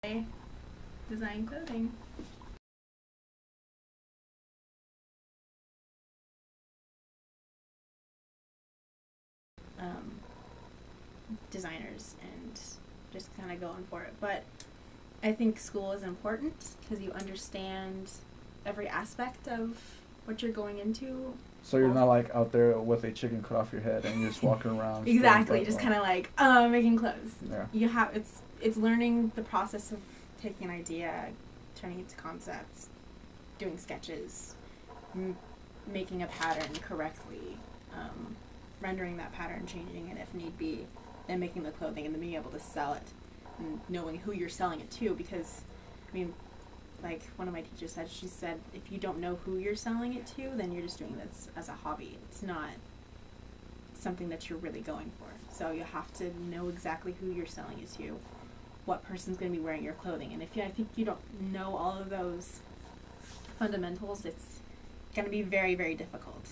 I design clothing. Designers and just kind of going for it. But I think school is important because you understand every aspect of what you're going into. So you're not like out there with a chicken cut off your head and you're just walking around. Exactly, just kind of like making clothes. Yeah. You have it's learning the process of taking an idea, turning it to concepts, doing sketches, making a pattern correctly, rendering that pattern, changing it if need be, and making the clothing and then being able to sell it and knowing who you're selling it to. Because I mean, like one of my teachers said, she said, if you don't know who you're selling it to, then you're just doing this as a hobby. It's not something that you're really going for. So you have to know exactly who you're selling it to, what person's going to be wearing your clothing. And I think you don't know all of those fundamentals, it's going to be very, very difficult.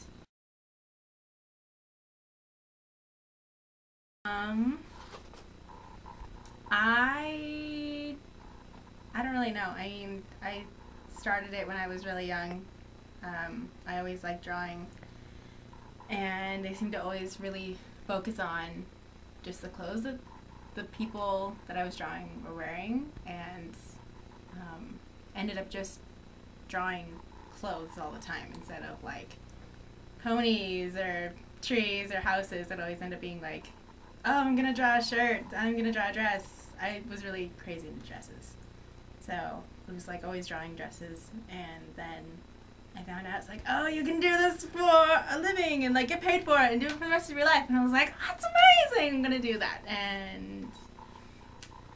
I don't really know. I mean, I started it when I was really young. I always liked drawing, and I seemed to always really focus on just the clothes that the people that I was drawing were wearing, and ended up just drawing clothes all the time instead of like ponies or trees or houses. It always ended up being like, oh, I'm gonna draw a shirt, I'm gonna draw a dress. I was really crazy into dresses. So it was like always drawing dresses, and then I found out it's like, oh, you can do this for a living and like get paid for it and do it for the rest of your life. And I was like, that's amazing, I'm gonna do that. And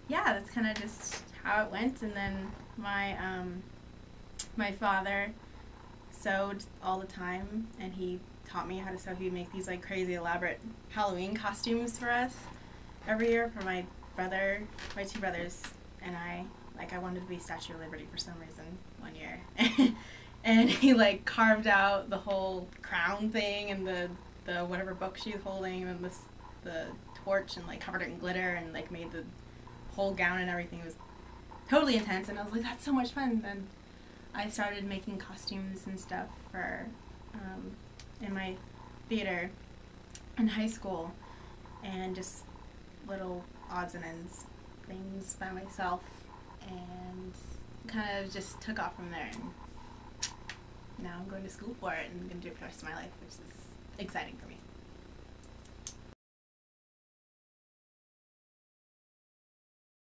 yeah, that's kind of just how it went. And then my father sewed all the time, and he taught me how to sew. He would make these like crazy elaborate Halloween costumes for us every year for my two brothers, and I wanted to be Statue of Liberty for some reason one year. And he like carved out the whole crown thing and the whatever book she was holding, and then the torch, and like covered it in glitter and like made the whole gown and everything. It was totally intense, and I was like, that's so much fun. Then I started making costumes and stuff for in my theater in high school, and just little odds and ends things by myself, and kind of just took off from there. And now I'm going to school for it, and I'm going to do it for the rest of my life, which is exciting for me.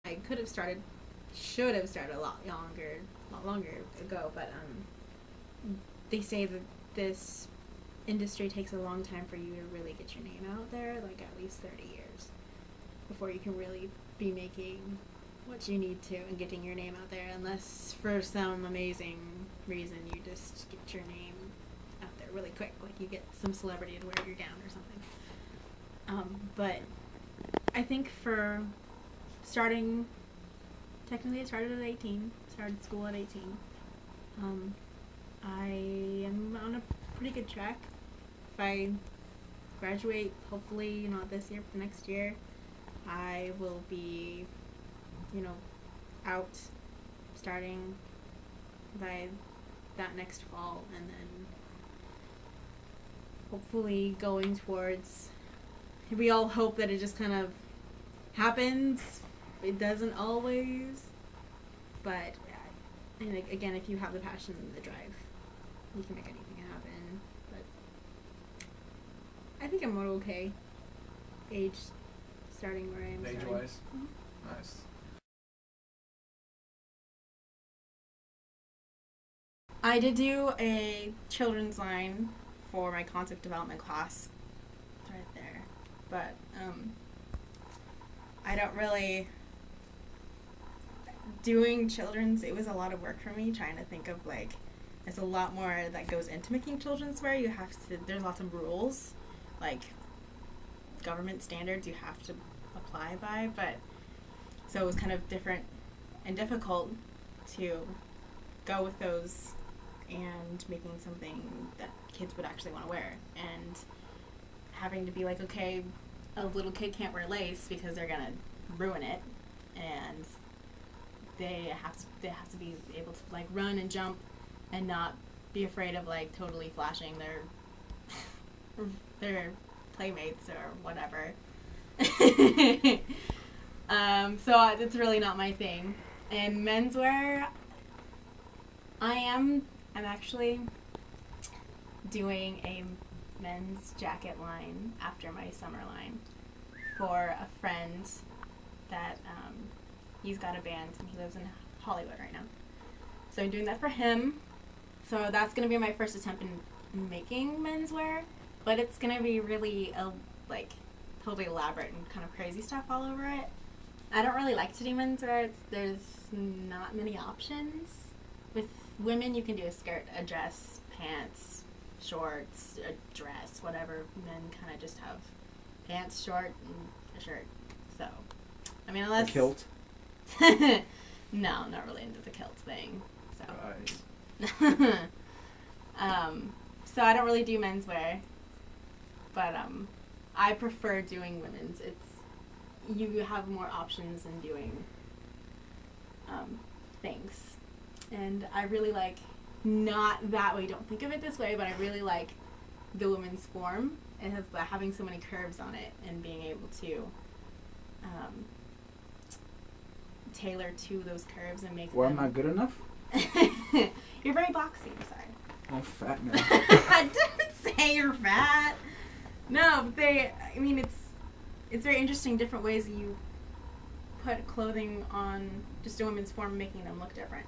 I should have started a lot longer ago, but they say that this industry takes a long time for you to really get your name out there, like at least 30 years before you can really be making what you need to and getting your name out there, unless for some amazing reason you just get your name out there really quick, like you get some celebrity to wear your gown or something. But I think for starting, technically I started at 18, started school at 18. I am on a pretty good track. If I graduate, hopefully not this year, but the next year, I will be, out starting by that next fall, and then hopefully going towards, we all hope that it just kind of happens. It doesn't always, but and again, if you have the passion and the drive, you can make anything happen. But I think I'm okay age starting where I am. Age-wise? Mm-hmm. Nice. I did do a children's line for my concept development class. It's right there. But I don't really, doing children's, it was a lot of work for me trying to think of like, there's a lot more that goes into making children's wear. There's lots of rules, like government standards you have to apply by, but so it was kind of different and difficult to go with those and making something that kids would actually want to wear, and having to be like, okay, a little kid can't wear lace because they're gonna ruin it, and they have to be able to like run and jump and not be afraid of like totally flashing their playmates or whatever. So it's really not my thing. And menswear, I'm actually doing a men's jacket line after my summer line for a friend that he's got a band and he lives in Hollywood right now. So I'm doing that for him. So that's going to be my first attempt in making menswear, but it's going to be really like totally elaborate and kind of crazy stuff all over it. I don't really like to do menswear. There's not many options. With women, you can do a skirt, a dress, pants, shorts, a dress, whatever. Men kind of just have pants, short, and a shirt. So, I mean, unless... A kilt? No, not really into the kilt thing. So. Right. So I don't really do menswear, but I prefer doing women's. You have more options in doing things, and I really like, not that way, don't think of it this way, but I really like the women's form. It has having so many curves on it and being able to tailor to those curves and make Well, them... I'm not good enough? You're very boxy, I'm sorry. I'm fat now. I didn't say you're fat. No, but I mean, it's very interesting, different ways that you put clothing on just a women's form, making them look different.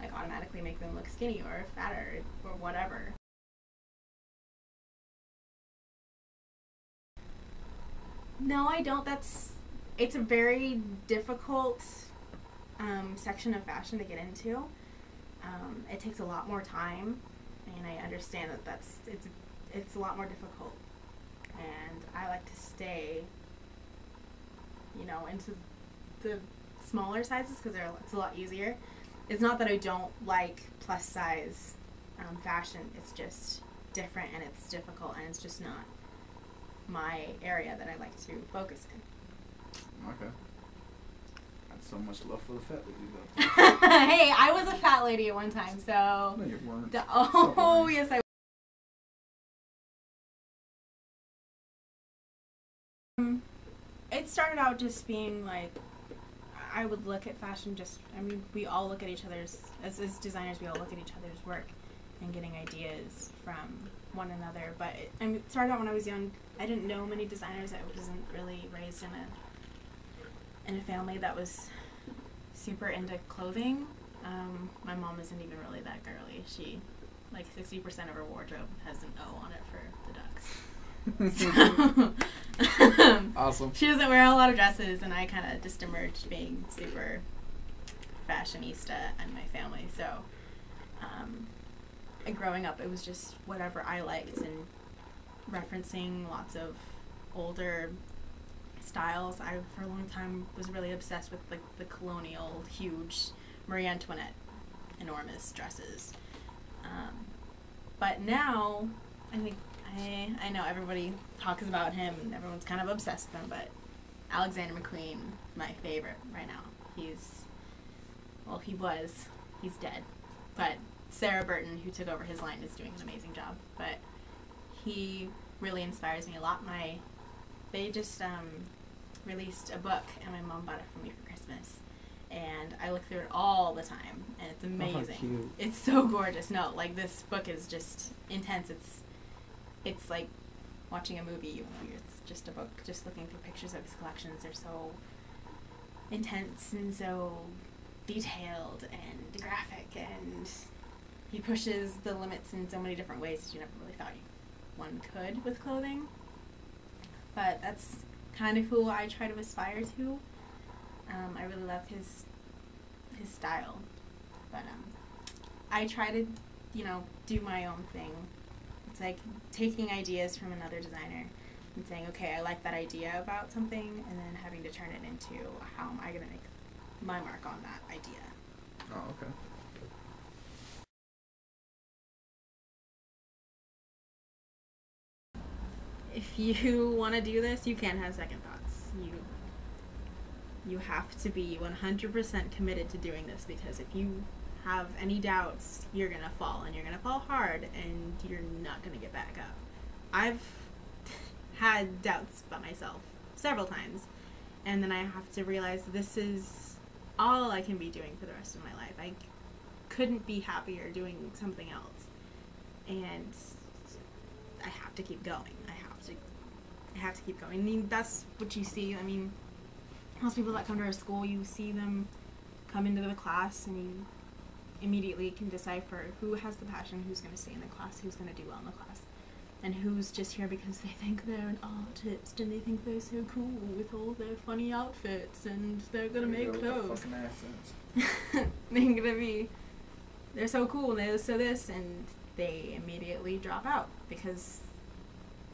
Like automatically make them look skinny or fatter or whatever. No, I don't. It's a very difficult section of fashion to get into. It takes a lot more time, and I understand that it's a lot more difficult. And I like to stay, into the smaller sizes because it's a lot easier. It's not that I don't like plus size fashion. It's just different and it's difficult and it's just not my area that I like to focus in. Okay. That's so much love for the fat lady, though. Hey, I was a fat lady at one time, so... No, you weren't. Oh, yes, I was. It started out just being like, I would look at fashion we all look at each other's, as designers, we all look at each other's work and getting ideas from one another. But it started out when I was young. I didn't know many designers. I wasn't really raised in a family that was super into clothing. My mom isn't even really that girly. She, like 60% of her wardrobe has an O on it for the ducks. So, awesome. She doesn't wear a lot of dresses, and I kind of just emerged being super fashionista in my family. So, and growing up, it was just whatever I liked, and referencing lots of older styles. I, for a long time, was really obsessed with like the colonial, huge Marie Antoinette, enormous dresses. But now, I think I know everybody talks about him and everyone's kind of obsessed with him, but Alexander McQueen, my favorite right now. He's dead. But Sarah Burton, who took over his line, is doing an amazing job. But he really inspires me a lot. They just released a book, and my mom bought it for me for Christmas. And I look through it all the time, and it's amazing. Oh, cute. It's so gorgeous. No, like, this book is just intense. It's like watching a movie, even though it's just a book. Just looking through pictures of his collections, they're so intense and so detailed and graphic, and he pushes the limits in so many different ways that you never really thought one could with clothing. But that's kind of who I try to aspire to. I really love his style, but I try to, do my own thing. It's like taking ideas from another designer and saying, okay, I like that idea about something, and then having to turn it into how am I going to make my mark on that idea. Oh, okay. If you want to do this, you can have second thoughts. You have to be 100% committed to doing this, because if you have any doubts, you're gonna fall, and you're gonna fall hard, and you're not gonna get back up. I've had doubts about myself several times, and then I have to realize this is all I can be doing for the rest of my life. I couldn't be happier doing something else, and I have to keep going. I have to keep going. I mean, that's what you see. I mean, most people that come to our school, you see them come into the class, and you immediately can decipher who has the passion, who's going to stay in the class, who's going to do well in the class, and who's just here because they think they're an artist and they think they're so cool with all their funny outfits, and they're going to make clothes. They're so cool, and they're so this, and they immediately drop out because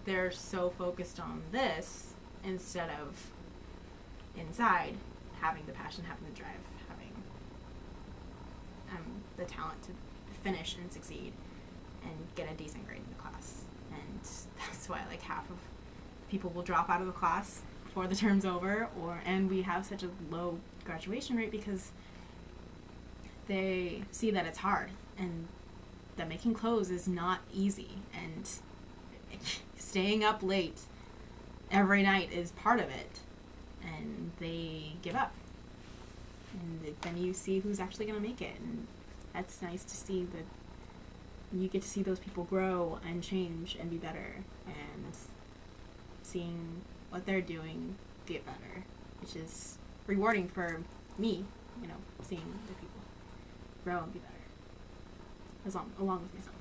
they're so focused on this instead of inside having the passion, having the drive, having the talent to finish and succeed and get a decent grade in the class. And that's why like half of people will drop out of the class before the term's over, and we have such a low graduation rate because they see that it's hard and that making clothes is not easy, and staying up late every night is part of it, and they give up. And then you see who's actually going to make it, and that's nice to see that you get to see those people grow and change and be better, and seeing what they're doing get better, which is rewarding for me, you know, seeing the people grow and be better along with myself.